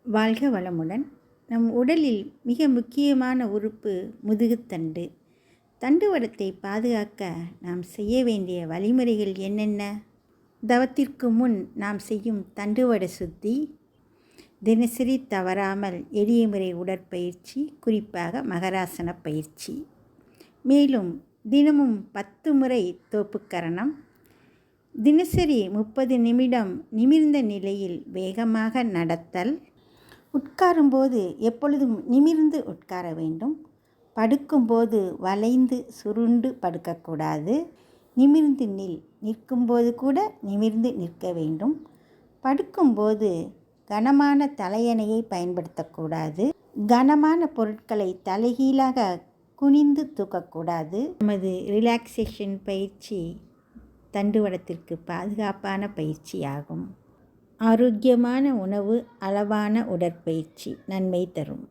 வாழ்க வளமுடன். நம் உடலில் மிக முக்கியமான உறுப்பு முதுகுத்தண்டு. தண்டுவடத்தை பாதுகாக்க நாம் செய்ய வேண்டிய வழிமுறைகள் என்னென்ன? தவத்திற்கு முன் நாம் செய்யும் தண்டுவட சுத்தி, தினசரி தவறாமல் எளிய முறை உடற்பயிற்சி, குறிப்பாக மகராசன பயிற்சி. மேலும் தினமும் 10 முறை தோப்புக்கரணம், தினசரி 30 நிமிடம் நிமிர்ந்த நிலையில் வேகமாக நடத்தல், உட்காரும்போது எப்பொழுதும் நிமிர்ந்து உட்கார வேண்டும். படுக்கும்போது வளைந்து சுருண்டு படுக்கக்கூடாது. நிமிர்ந்து நிற்கும்போது கூட நிமிர்ந்து நிற்க வேண்டும். படுக்கும்போது கனமான தலையணையை பயன்படுத்தக்கூடாது. கனமான பொருட்களை தலைகீழாக குனிந்து தூக்கக்கூடாது. நமது ரிலாக்ஸேஷன் பயிற்சி தண்டுவடத்திற்கு பாதுகாப்பான பயிற்சியாகும். ஆரோக்கியமான உணவு, அளவான உடற்பயிற்சி நன்மை தரும்.